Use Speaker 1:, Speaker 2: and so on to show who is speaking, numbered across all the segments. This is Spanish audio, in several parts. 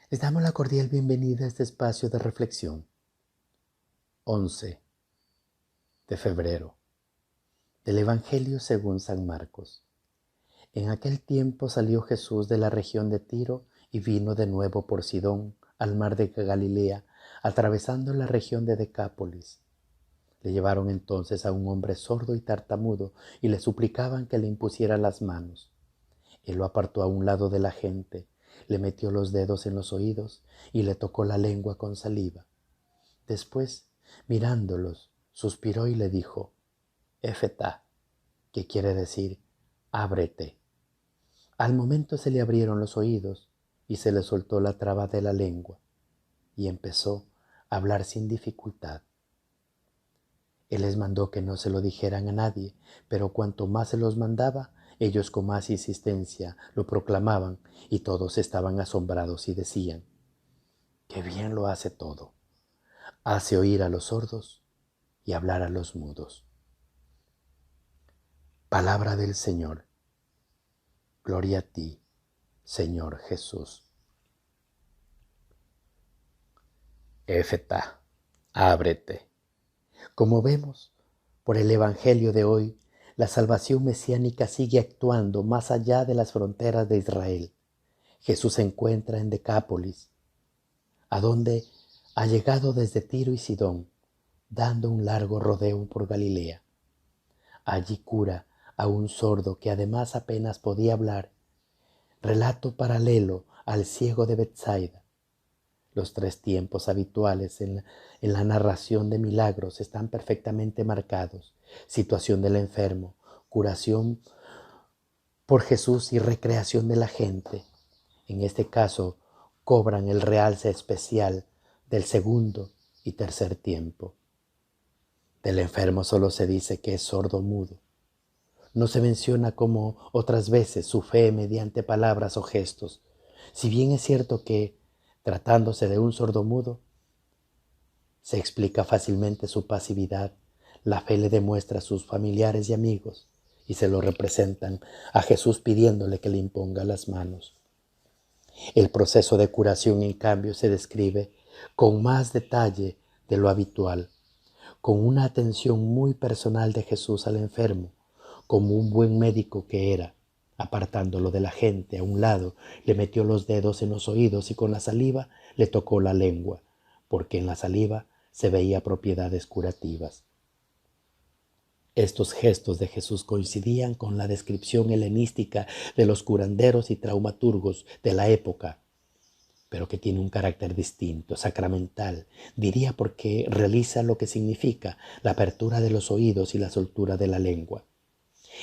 Speaker 1: Les damos la cordial bienvenida a este espacio de reflexión. 11 de febrero del Evangelio según San Marcos. En aquel tiempo salió Jesús de la región de Tiro y vino de nuevo por Sidón al mar de Galilea, atravesando la región de Decápolis. Le llevaron entonces a un hombre sordo y tartamudo y le suplicaban que le impusiera las manos. Él lo apartó a un lado de la gente, le metió los dedos en los oídos y le tocó la lengua con saliva. Después, mirándolos, suspiró y le dijo: Efetá, que quiere decir ábrete. Al momento se le abrieron los oídos y se le soltó la traba de la lengua y empezó a hablar sin dificultad. Él les mandó que no se lo dijeran a nadie, pero cuanto más se los mandaba, ellos con más insistencia lo proclamaban y todos estaban asombrados y decían: ¡Qué bien lo hace todo! Hace oír a los sordos y hablar a los mudos. Palabra del Señor. Gloria a ti, Señor Jesús. Efetá, ábrete. Como vemos por el Evangelio de hoy, la salvación mesiánica sigue actuando más allá de las fronteras de Israel. Jesús se encuentra en Decápolis, a donde ha llegado desde Tiro y Sidón, dando un largo rodeo por Galilea. Allí cura a un sordo que además apenas podía hablar. Relato paralelo al ciego de Betsaida. Los tres tiempos habituales en la narración de milagros están perfectamente marcados: situación del enfermo, curación por Jesús y recreación de la gente. En este caso, cobran el realce especial del segundo y tercer tiempo. Del enfermo solo se dice que es sordo-mudo. No se menciona como otras veces su fe mediante palabras o gestos. Si bien es cierto que, tratándose de un sordomudo, se explica fácilmente su pasividad, la fe le demuestra a sus familiares y amigos y se lo representan a Jesús pidiéndole que le imponga las manos. El proceso de curación, en cambio, se describe con más detalle de lo habitual, con una atención muy personal de Jesús al enfermo, como un buen médico que era. Apartándolo de la gente a un lado, le metió los dedos en los oídos y con la saliva le tocó la lengua, porque en la saliva se veía propiedades curativas. Estos gestos de Jesús coincidían con la descripción helenística de los curanderos y traumaturgos de la época, pero que tiene un carácter distinto, sacramental, diría, porque realiza lo que significa la apertura de los oídos y la soltura de la lengua.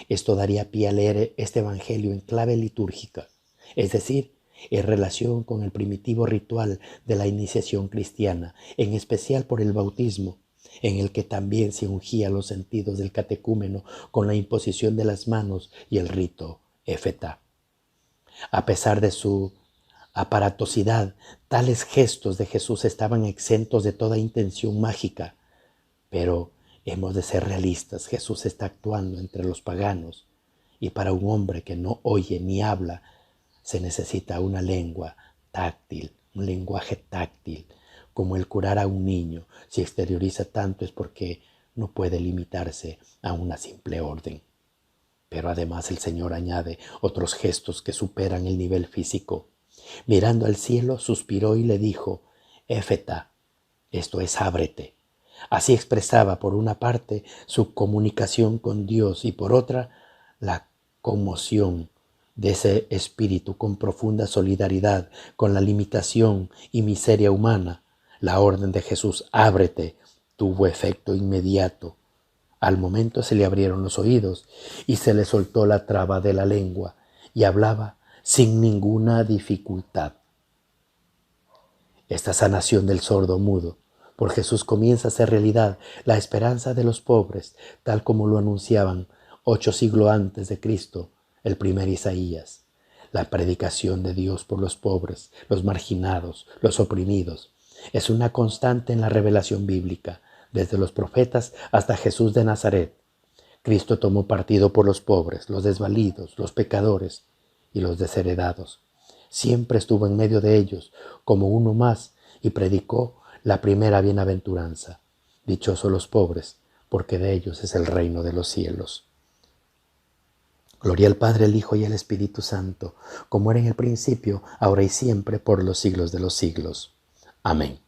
Speaker 1: Esto daría pie a leer este Evangelio en clave litúrgica, es decir, en relación con el primitivo ritual de la iniciación cristiana, en especial por el bautismo, en el que también se ungía los sentidos del catecúmeno con la imposición de las manos y el rito efetá. A pesar de su aparatosidad, tales gestos de Jesús estaban exentos de toda intención mágica, pero hemos de ser realistas. Jesús está actuando entre los paganos y para un hombre que no oye ni habla se necesita una lengua táctil, un lenguaje táctil, como el curar a un niño. Si exterioriza tanto es porque no puede limitarse a una simple orden. Pero además el Señor añade otros gestos que superan el nivel físico. Mirando al cielo, suspiró y le dijo: Efetá, esto es ábrete. Así expresaba por una parte su comunicación con Dios y por otra la conmoción de ese espíritu con profunda solidaridad con la limitación y miseria humana. La orden de Jesús, ábrete, tuvo efecto inmediato. Al momento se le abrieron los oídos y se le soltó la traba de la lengua y hablaba sin ninguna dificultad. Esta sanación del sordo mudo por Jesús comienza a ser realidad la esperanza de los pobres, tal como lo anunciaban 8 siglos antes de Cristo el primer Isaías. La predicación de Dios por los pobres, los marginados, los oprimidos, es una constante en la revelación bíblica, desde los profetas hasta Jesús de Nazaret. Cristo tomó partido por los pobres, los desvalidos, los pecadores y los desheredados. siempre estuvo en medio de ellos como uno más y predicó la primera bienaventuranza. Dichosos los pobres, porque de ellos es el reino de los cielos. Gloria al Padre, al Hijo y al Espíritu Santo, como era en el principio, ahora y siempre, por los siglos de los siglos. Amén.